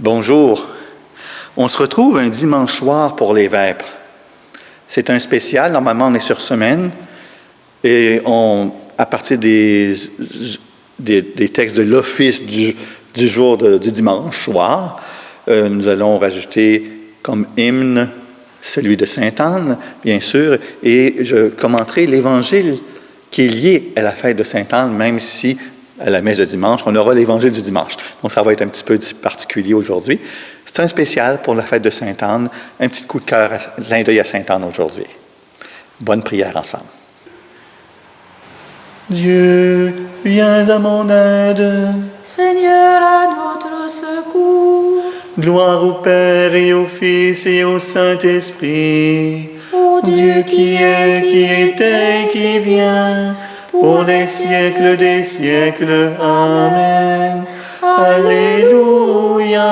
Bonjour. On se retrouve un dimanche soir pour les Vêpres. C'est un spécial, normalement on est sur semaine, et à partir des textes de l'office du jour du dimanche soir, nous allons rajouter comme hymne celui de Sainte-Anne, bien sûr, et je commenterai l'Évangile qui est lié à la fête de Sainte-Anne, même si à la messe de dimanche, on aura l'Évangile du dimanche. Donc, ça va être un petit peu particulier aujourd'hui. C'est un spécial pour la fête de Sainte-Anne, un petit coup de cœur, clin d'œil à Sainte-Anne aujourd'hui. Bonne prière ensemble. Dieu, viens à mon aide. Seigneur, à notre secours. Gloire au Père et au Fils et au Saint-Esprit. Ô Dieu qui est, qui était, qui vient, pour les siècles des siècles. Amen. Alléluia.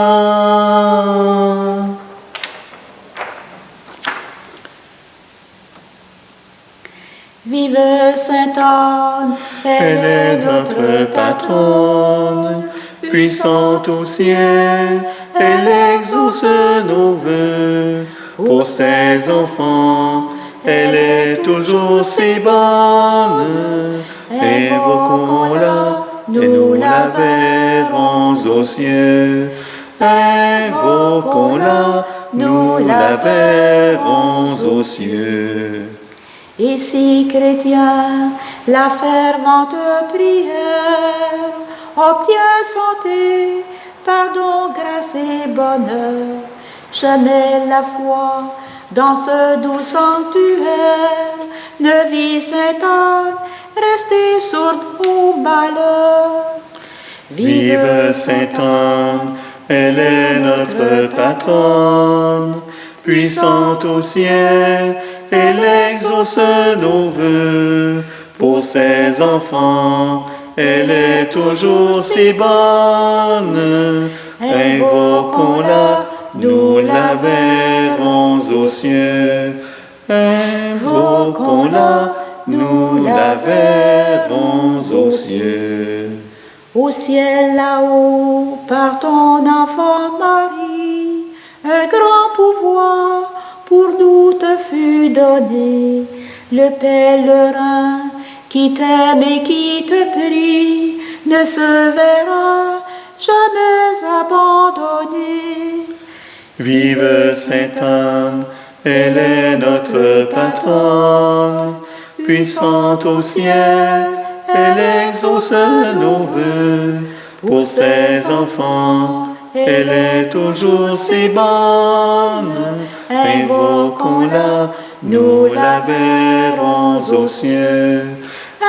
Vive Sainte Anne, Elle est notre patronne, puissante au ciel, elle exauce nos vœux. Pour ses enfants, elle est toujours si bonne. Invoquons-la, et nous la verrons aux cieux. Invoquons-la, nous la verrons aux cieux. Et si chrétien, la fervente prière obtient santé, pardon, grâce et bonheur. Jamais la foi dans ce doux sanctuaire ne vit Sainte Anne rester sourde au malheur. Vive Sainte Anne, elle est notre patronne, puissante au ciel, elle exauce nos vœux. Pour ses enfants, elle est toujours si bonne. Invoquons-la, nous la verrons aux cieux. Invoquons-la, nous la verrons aux cieux. Au ciel là-haut, par ton enfant Marie, un grand pouvoir pour nous te fut donné. Le pèlerin qui t'aime et qui te prie ne se verra jamais abandonné. Vive Sainte Anne, elle est notre patronne, puissante au ciel, elle exauce nos vœux. Pour ses enfants, elle est toujours si bonne. Invoquons-la, nous la verrons aux cieux.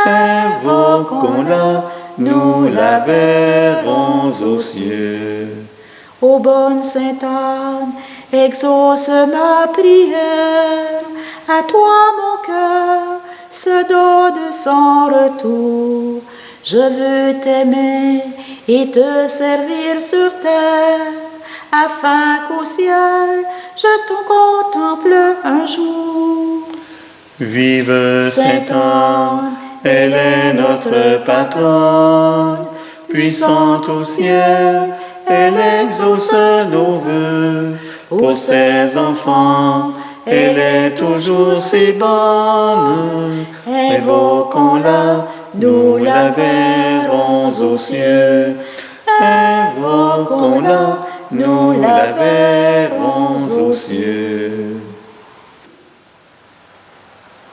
Invoquons-la, nous la verrons aux cieux. Ô bonne Sainte Anne, exauce ma prière. À toi mon cœur se donne sans retour. Je veux t'aimer et te servir sur terre, afin qu'au ciel je te contemple un jour. Vive Sainte Anne, elle est notre patronne, puissante au ciel, elle exauce nos vœux. Pour ses enfants, elle est toujours si bonne. Invoquons-la, nous la verrons aux cieux. Invoquons-la, nous la verrons aux cieux.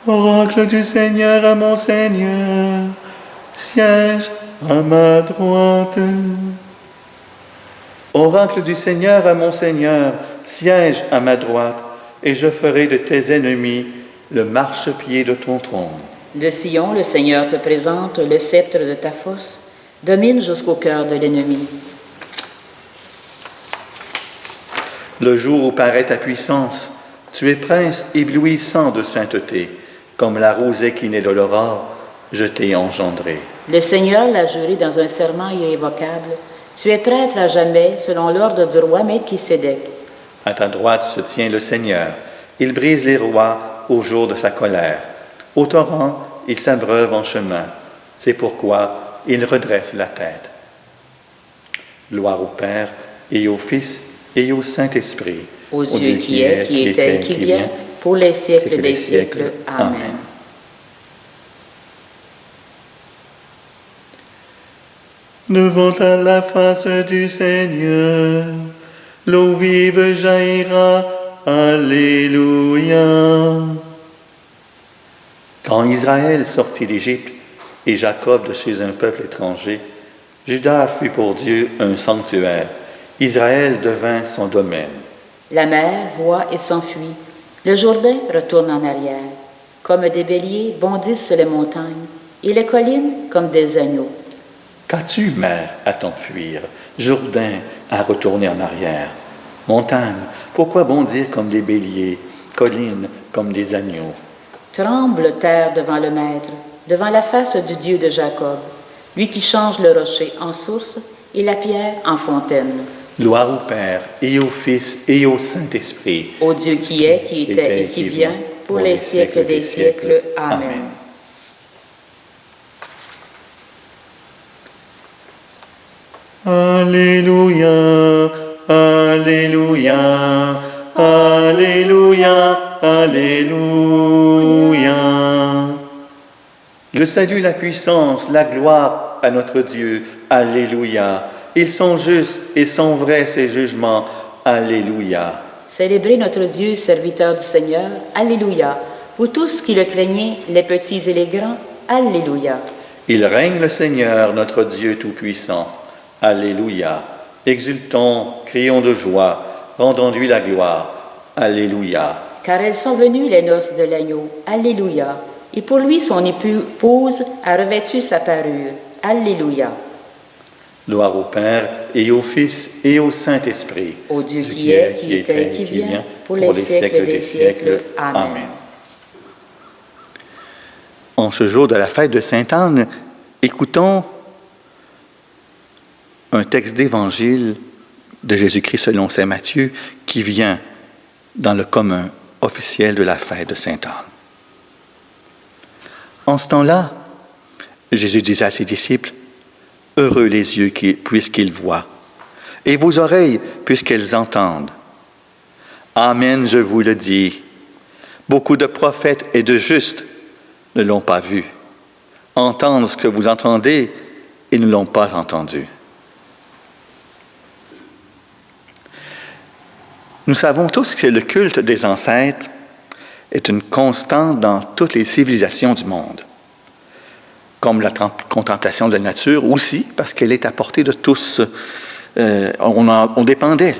Oracle du Seigneur à mon Seigneur, siège à ma droite. Oracle du Seigneur à mon Seigneur, siège à ma droite, et je ferai de tes ennemis le marchepied de ton trône. De Sion, le Seigneur te présente le sceptre de ta force, domine jusqu'au cœur de l'ennemi. Le jour où paraît ta puissance, tu es prince éblouissant de sainteté. Comme la rosée qui naît de l'aurore, je t'ai engendré. Le Seigneur l'a juré dans un serment irrévocable. Tu es prêtre à jamais, selon l'ordre du roi Melchisédek. À ta droite se tient le Seigneur. Il brise les rois au jour de sa colère. Au torrent, il s'abreuve en chemin. C'est pourquoi il redresse la tête. Gloire au Père, et au Fils, et au Saint-Esprit. Ô Dieu qui est, qui était et qui vient, pour les siècles des siècles. Amen. Devant à la face du Seigneur, l'eau vive jaillira. Alléluia. Quand Israël sortit d'Égypte et Jacob de chez un peuple étranger, Juda fut pour Dieu un sanctuaire. Israël devint son domaine. La mer voit et s'enfuit. Le Jourdain retourne en arrière. Comme des béliers bondissent les montagnes, et les collines comme des agneaux. Qu'as-tu, mer, à t'enfuir, Jourdain à retourner en arrière? Montagne, pourquoi bondir comme des béliers, collines comme des agneaux? Tremble terre devant le Maître, devant la face du Dieu de Jacob, lui qui change le rocher en source et la pierre en fontaine. Gloire au Père, et au Fils, et au Saint-Esprit. Ô Dieu qui est, qui était et qui vient, pour les siècles des siècles. Amen. Alléluia, Alléluia, Alléluia, Alléluia. Le salut, la puissance, la gloire à notre Dieu. Alléluia. Ils sont justes et sont vrais, ces jugements. Alléluia. Célébrez notre Dieu, serviteur du Seigneur. Alléluia. Vous tous qui le craignez, les petits et les grands. Alléluia. Il règne le Seigneur, notre Dieu Tout-Puissant. Alléluia. Exultons, crions de joie, rendons-lui la gloire. Alléluia. Car elles sont venues les noces de l'agneau. Alléluia. Et pour lui, son épouse a revêtu sa parure. Alléluia. Gloire au Père, et au Fils, et au Saint-Esprit. Ô Dieu qui est, qui était et qui vient, pour les siècles des siècles. Amen. En ce jour de la fête de Sainte-Anne, écoutons un texte d'évangile de Jésus-Christ selon saint Matthieu qui vient dans le commun officiel de la fête de Sainte-Anne. En ce temps-là, Jésus disait à ses disciples, « Heureux les yeux puisqu'ils voient, et vos oreilles puisqu'elles entendent. Amen, je vous le dis, beaucoup de prophètes et de justes ne l'ont pas vu, entendent ce que vous entendez et ne l'ont pas entendu. » Nous savons tous que le culte des ancêtres est une constante dans toutes les civilisations du monde, comme la contemplation de la nature aussi, parce qu'elle est à portée de tous. On dépend d'elle.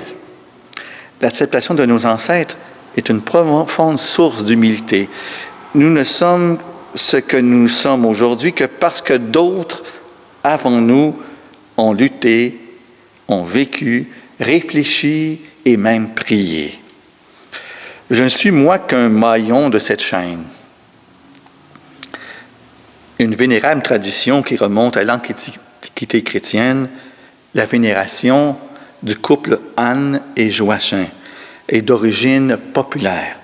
L'acceptation de nos ancêtres est une profonde source d'humilité. Nous ne sommes ce que nous sommes aujourd'hui que parce que d'autres, avant nous, ont lutté, ont vécu, réfléchi et même prié. Je ne suis moi qu'un maillon de cette chaîne. Une vénérable tradition qui remonte à l'Antiquité chrétienne, la vénération du couple Anne et Joachim, est d'origine populaire.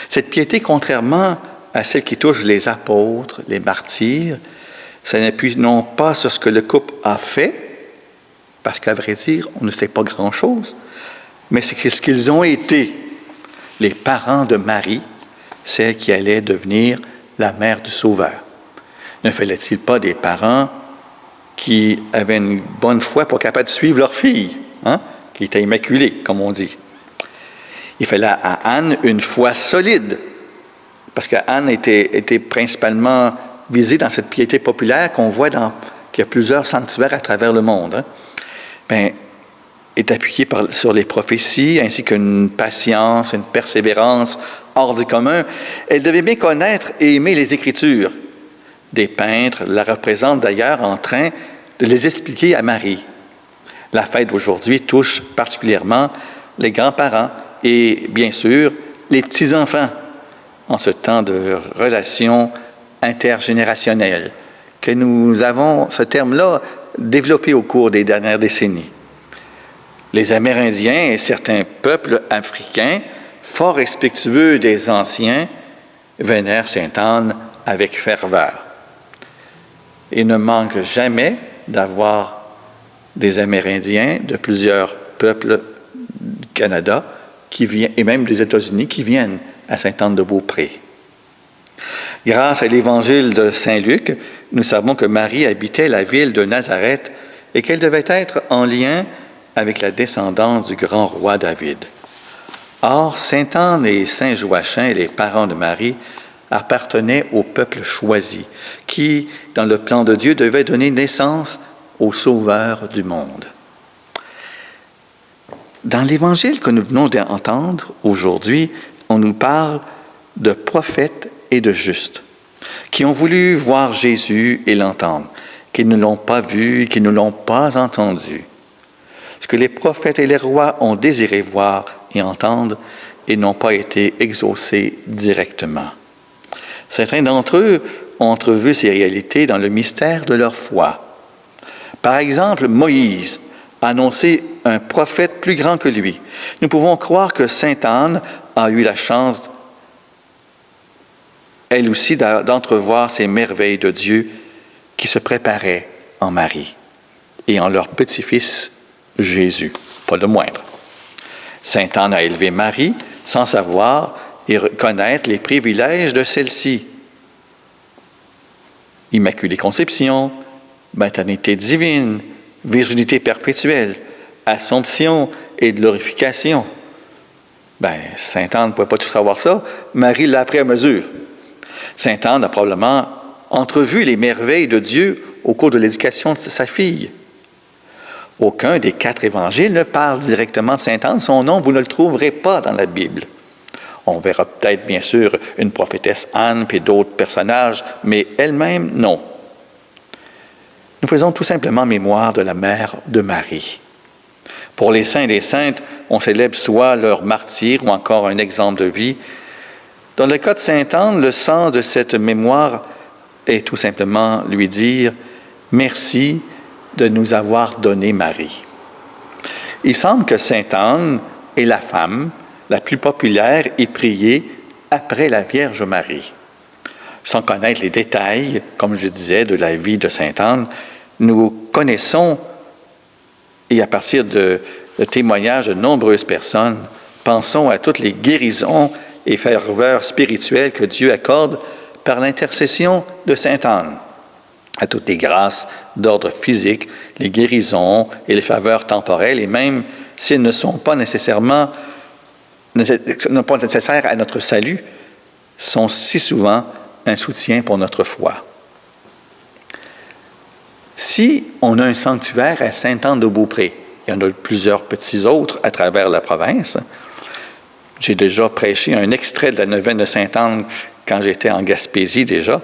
Cette piété, contrairement à celle qui touche les apôtres, les martyrs, ça n'appuie non pas sur ce que le couple a fait, parce qu'à vrai dire, on ne sait pas grand-chose, mais c'est ce qu'ils ont été, les parents de Marie, celle qui allait devenir la mère du Sauveur. Ne fallait-il pas des parents qui avaient une bonne foi pour être capables de suivre leur fille, qui était immaculée, comme on dit? Il fallait à Anne une foi solide, parce qu'Anne était principalement visée dans cette piété populaire qu'on voit qu'il y a plusieurs sanctuaires à travers le monde. Est appuyée sur les prophéties, ainsi qu'une patience, une persévérance hors du commun. Elle devait bien connaître et aimer les Écritures. Des peintres la représentent d'ailleurs en train de les expliquer à Marie. La fête d'aujourd'hui touche particulièrement les grands-parents et, bien sûr, les petits-enfants en ce temps de relations intergénérationnelles que nous avons, ce terme-là, développé au cours des dernières décennies. Les Amérindiens et certains peuples africains, fort respectueux des anciens, vénèrent Sainte-Anne avec ferveur. Il ne manque jamais d'avoir des Amérindiens de plusieurs peuple du Canada et même des États-Unis qui viennent à Sainte-Anne-de-Beaupré. Grâce à l'Évangile de Saint Luc, nous savons que Marie habitait la ville de Nazareth et qu'elle devait être en lien avec la descendance du grand roi David. Or, Sainte Anne et Saint Joachim, les parents de Marie, appartenaient au peuple choisi, qui, dans le plan de Dieu, devait donner naissance au Sauveur du monde. Dans l'Évangile que nous venons d'entendre aujourd'hui, on nous parle de prophètes et de justes, qui ont voulu voir Jésus et l'entendre, qui ne l'ont pas vu, qui ne l'ont pas entendu. Ce que les prophètes et les rois ont désiré voir et entendre et n'ont pas été exaucés directement. Certains d'entre eux ont entrevu ces réalités dans le mystère de leur foi. Par exemple, Moïse a annoncé un prophète plus grand que lui. Nous pouvons croire que Sainte Anne a eu la chance, elle aussi, d'entrevoir ces merveilles de Dieu qui se préparaient en Marie et en leur petit-fils Jésus, pas le moindre. Sainte Anne a élevé Marie sans savoir et reconnaître les privilèges de celle-ci. Immaculée conception, maternité divine, virginité perpétuelle, assomption et glorification. Sainte Anne ne pouvait pas tout savoir ça. Marie l'a appris à mesure. Sainte Anne a probablement entrevu les merveilles de Dieu au cours de l'éducation de sa fille. Aucun des 4 évangiles ne parle directement de Sainte Anne. Son nom, vous ne le trouverez pas dans la Bible. On verra peut-être, bien sûr, une prophétesse Anne puis d'autres personnages, mais elle-même, non. Nous faisons tout simplement mémoire de la mère de Marie. Pour les saints et les saintes, on célèbre soit leur martyre ou encore un exemple de vie. Dans le cas de Sainte Anne, le sens de cette mémoire est tout simplement lui dire « Merci de nous avoir donné Marie ». Il semble que Sainte Anne est la femme la plus populaire et priée après la Vierge Marie. Sans connaître les détails, comme je disais, de la vie de Sainte Anne, nous connaissons, et à partir de témoignages de nombreuses personnes, pensons à toutes les guérisons et ferveurs spirituelles que Dieu accorde par l'intercession de Sainte Anne, à toutes les grâces d'ordre physique, les guérisons et les faveurs temporelles, et même s'ils ne sont pas nécessaires à notre salut, sont si souvent un soutien pour notre foi. Si on a un sanctuaire à Sainte-Anne-de-Beaupré, il y en a plusieurs petits autres à travers la province. J'ai déjà prêché un extrait de la neuvaine de Sainte-Anne quand j'étais en Gaspésie déjà.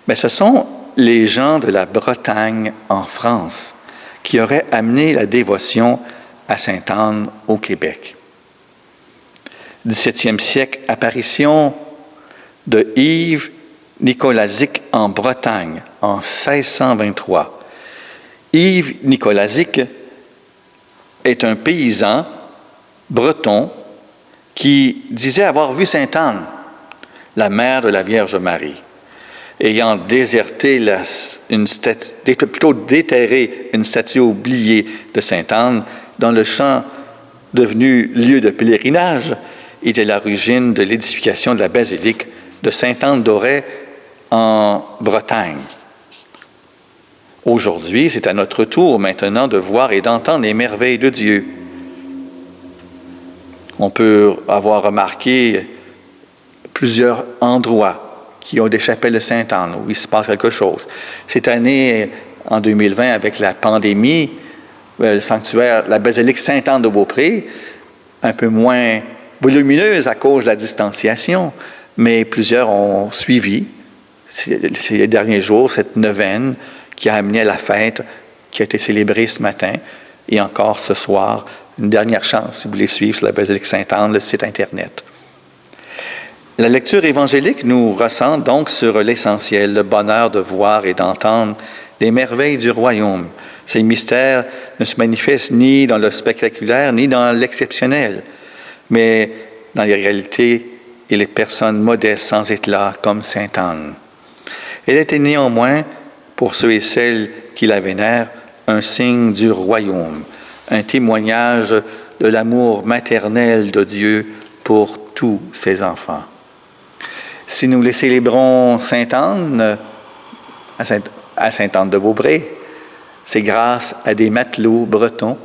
Mais ce sont les gens de la Bretagne en France qui auraient amené la dévotion à Sainte-Anne au Québec. 17e siècle, apparition de Yves Nicolazic en Bretagne en 1623. Yves Nicolazic est un paysan breton qui disait avoir vu Sainte Anne, la mère de la Vierge Marie, ayant déterré une statue oubliée de Sainte Anne dans le champ devenu lieu de pèlerinage. Il est l'origine de l'édification de la basilique de Sainte-Anne-d'Auray en Bretagne. Aujourd'hui, c'est à notre tour maintenant de voir et d'entendre les merveilles de Dieu. On peut avoir remarqué plusieurs endroits qui ont des chapelles de Sainte-Anne où il se passe quelque chose. Cette année, en 2020, avec la pandémie, le sanctuaire, la basilique Sainte-Anne-de-Beaupré, un peu moins volumineuse à cause de la distanciation, mais plusieurs ont suivi ces derniers jours cette neuvaine qui a amené à la fête qui a été célébrée ce matin et encore ce soir. Une dernière chance, si vous voulez suivre sur la basilique Sainte-Anne, le site Internet. La lecture évangélique nous ressent donc sur l'essentiel, le bonheur de voir et d'entendre les merveilles du royaume. Ces mystères ne se manifestent ni dans le spectaculaire, ni dans l'exceptionnel, mais dans les réalités et les personnes modestes sans éclat comme Sainte Anne. Elle était néanmoins, pour ceux et celles qui la vénèrent, un signe du royaume, un témoignage de l'amour maternel de Dieu pour tous ses enfants. Si nous les célébrons Sainte-Anne, à Sainte-Anne-de-Beaupré, c'est grâce à des matelots bretons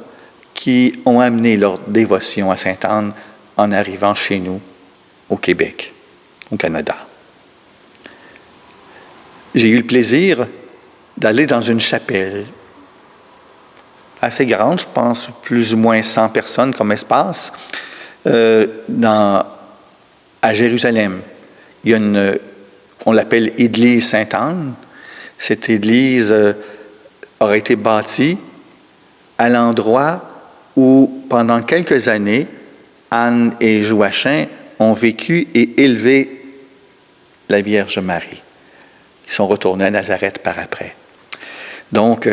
qui ont amené leur dévotion à Sainte-Anne en arrivant chez nous, au Québec, au Canada. J'ai eu le plaisir d'aller dans une chapelle assez grande, je pense plus ou moins 100 personnes comme espace, à Jérusalem. Il y a on l'appelle Église Sainte-Anne. Cette église aurait été bâtie à l'endroit où, pendant quelques années, Anne et Joachim ont vécu et élevé la Vierge Marie. Ils sont retournés à Nazareth par après. Donc,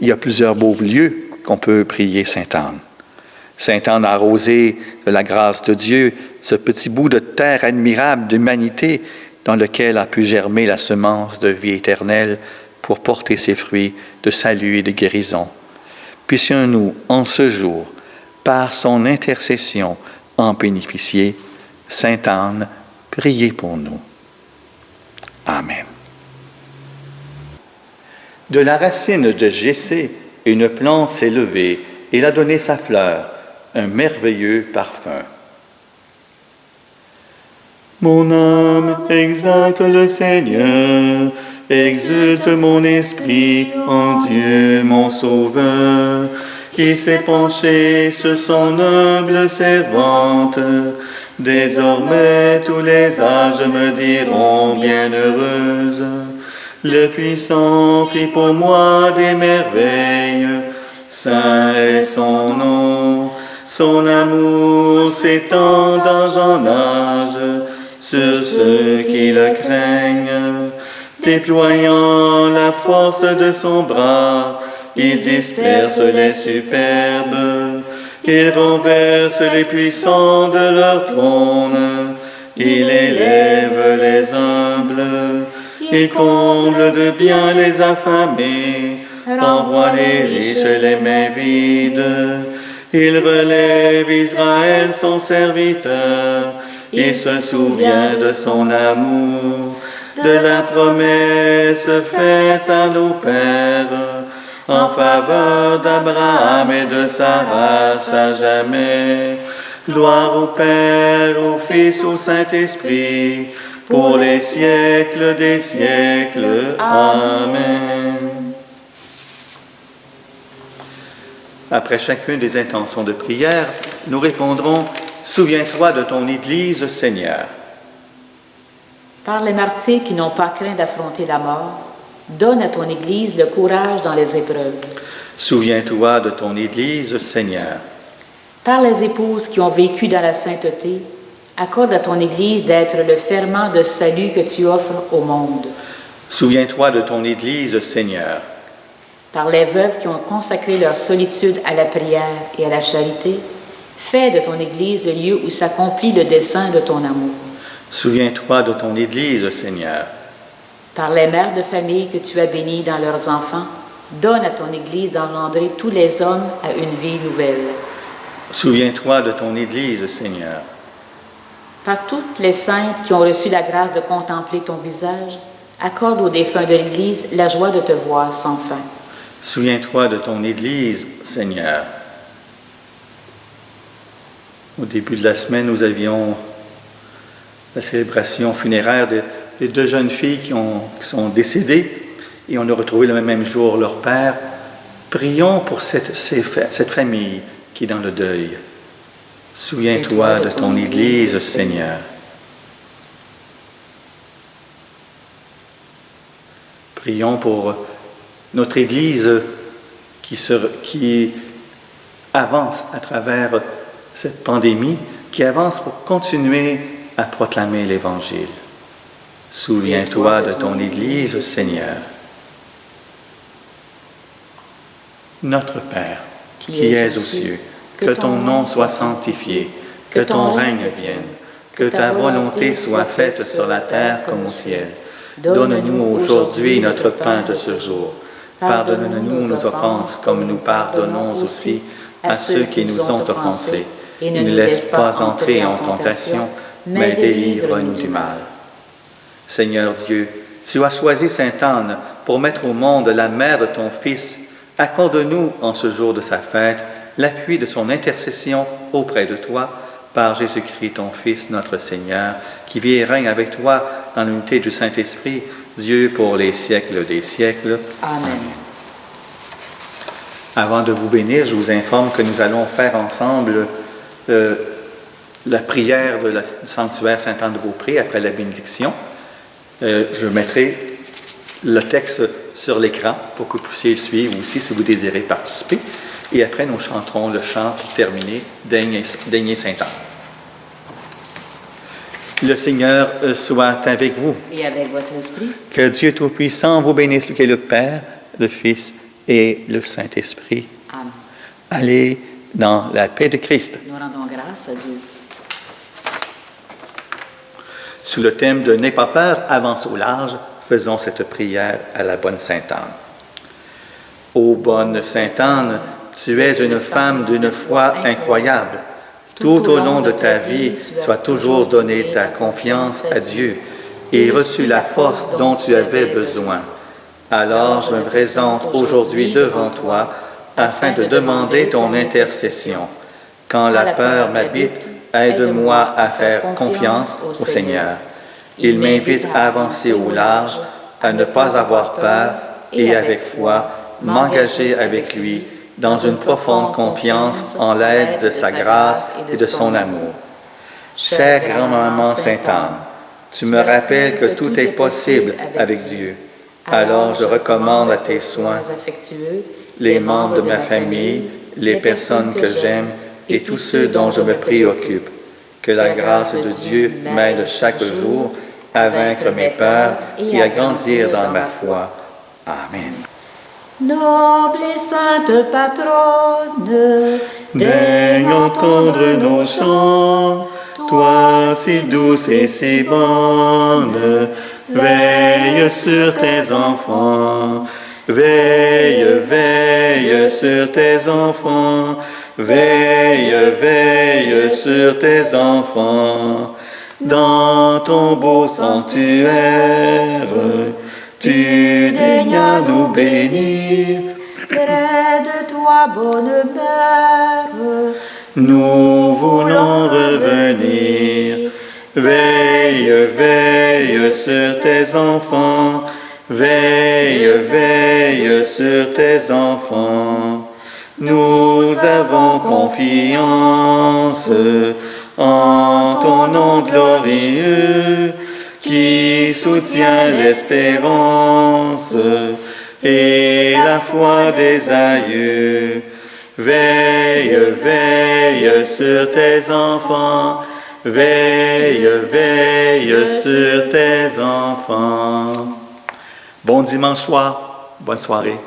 il y a plusieurs beaux lieux qu'on peut prier Sainte-Anne. Sainte-Anne a arrosé de la grâce de Dieu ce petit bout de terre admirable d'humanité dans lequel a pu germer la semence de vie éternelle pour porter ses fruits de salut et de guérison. Puissions-nous, en ce jour, par son intercession, en bénéficier. Sainte Anne, priez pour nous. Amen. De la racine de Jessé, une plante s'est levée, et il a donné sa fleur, un merveilleux parfum. Mon âme exalte le Seigneur, exulte mon esprit en Dieu mon Sauveur. Il s'est penché sur son humble servante. Désormais tous les âges me diront bienheureuse. Le Puissant fit pour moi des merveilles, saint est son nom. Son amour s'étend d'âge en âge sur ceux qui le craignent. Déployant la force de son bras, il disperse les superbes. Il renverse les puissants de leur trône. Il élève les humbles. Il comble de bien les affamés. Renvoie les riches les mains vides. Il relève Israël son serviteur. Il se souvient de son amour, de la promesse faite à nos pères, en faveur d'Abraham et de sa race à jamais. Gloire au Père, au Fils, au Saint-Esprit, pour les siècles des siècles. Amen. Après chacune des intentions de prière, nous répondrons « Souviens-toi de ton Église, Seigneur ». Par les martyrs qui n'ont pas craint d'affronter la mort, donne à ton Église le courage dans les épreuves. Souviens-toi de ton Église, Seigneur. Par les épouses qui ont vécu dans la sainteté, accorde à ton Église d'être le ferment de salut que tu offres au monde. Souviens-toi de ton Église, Seigneur. Par les veuves qui ont consacré leur solitude à la prière et à la charité, fais de ton Église le lieu où s'accomplit le dessein de ton amour. Souviens-toi de ton Église, Seigneur. Par les mères de famille que tu as bénies dans leurs enfants, donne à ton Église d'engendrer tous les hommes à une vie nouvelle. Souviens-toi de ton Église, Seigneur. Par toutes les saintes qui ont reçu la grâce de contempler ton visage, accorde aux défunts de l'Église la joie de te voir sans fin. Souviens-toi de ton Église, Seigneur. Au début de la semaine, nous avions la célébration funéraire des deux jeunes filles qui sont décédées et on a retrouvé le même jour leur père. Prions pour cette famille qui est dans le deuil. Souviens-toi de ton Église, Seigneur. Prions pour notre Église qui avance à travers cette pandémie, qui avance pour continuer à proclamer l'Évangile. Souviens-toi de ton Église, Seigneur. Notre Père, qui es aux cieux, que ton nom soit sanctifié, que ton règne vienne, que ta volonté soit faite sur la terre comme au ciel. Donne-nous aujourd'hui notre pain de ce jour. Pardonne-nous nos offenses, comme nous pardonnons aussi à ceux qui nous ont offensés. Et ne nous laisse pas entrer en tentation, mais délivre-nous du mal. Seigneur Dieu, tu as choisi Sainte Anne pour mettre au monde la mère de ton Fils. Accorde-nous, en ce jour de sa fête, l'appui de son intercession auprès de toi, par Jésus-Christ, ton Fils, notre Seigneur, qui vit et règne avec toi dans l'unité du Saint-Esprit, Dieu pour les siècles des siècles. Amen. Avant de vous bénir, je vous informe que nous allons faire ensemble la prière du sanctuaire Sainte-Anne-de-Beaupré après la bénédiction. Je mettrai le texte sur l'écran pour que vous puissiez suivre aussi si vous désirez participer. Et après, nous chanterons le chant pour terminer, Daignez Sainte-Anne. Le Seigneur soit avec vous. Et avec votre esprit. Que Dieu Tout-Puissant vous bénisse, qui est le Père, le Fils et le Saint-Esprit. Amen. Allez dans la paix de Christ. Nous rendons grâce à Dieu. Sous le thème de « N'aie pas peur, avance au large », faisons cette prière à la bonne Sainte-Anne. Ô bonne Sainte-Anne, tu es une femme d'une foi incroyable. Tout au long de ta vie, tu as toujours donné ta confiance à Dieu et reçu la force dont tu avais besoin. Alors je me présente aujourd'hui devant toi afin de demander ton intercession. Quand la peur m'habite, aide-moi à faire confiance au Seigneur. Il m'invite à avancer au large, à ne pas avoir peur et avec foi, m'engager avec lui dans une profonde confiance en l'aide de sa grâce et de son amour. Chère grand-maman Sainte-Anne, tu me rappelles que tout est possible avec Dieu. Alors je recommande à tes soins les membres de ma famille, les personnes que j'aime et tous ceux dont je me préoccupe. Que la grâce de Dieu m'aide chaque jour à vaincre mes peurs et à grandir dans ma foi. Amen. Noble et sainte patronne, Daigne entendre nos chants, toi si douce et si bonne, veille sur tes enfants, veille, veille sur tes enfants, veille, veille sur tes enfants. Dans ton beau sanctuaire, tu daignes à nous bénir. près de toi, bonne mère, Nous voulons revenir. Veille, veille sur tes enfants. Veille, veille sur tes enfants. Nous avons confiance en ton nom glorieux qui soutient l'espérance et la foi des aïeux. Veille, veille sur tes enfants, veille, veille sur tes enfants. Bon dimanche soir, bonne soirée.